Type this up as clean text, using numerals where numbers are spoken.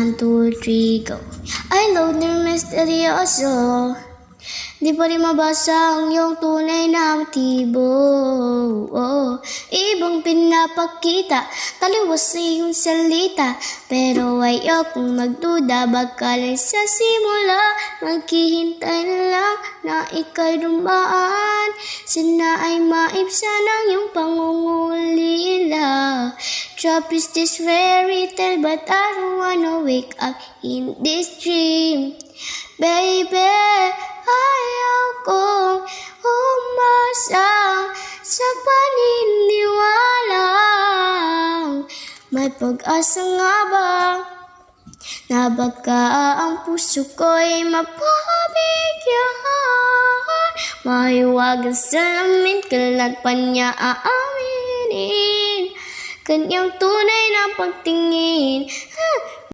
1, 2, 3, go. I love na misteryoso. Di pa rin mabasa ang iyong tunay na motibo. Ibang pinapakita, taliwas sa iyong salita. Pero ayokong magduda, baka lang sa simula. Maghihintay na lang na ika'y dumaan. Sana ay maibsan ang iyong pangungulila. Trap is this fairy tale, but I don't wanna wake up in this dream. Baby, ayaw kong umasa sa paniniwala. May pag-asa nga ba na baka ang puso ko'y mapabigyan? Mahiwagan sa lamin, kailan pa niya aaminin kanyang tunay na pagtingin.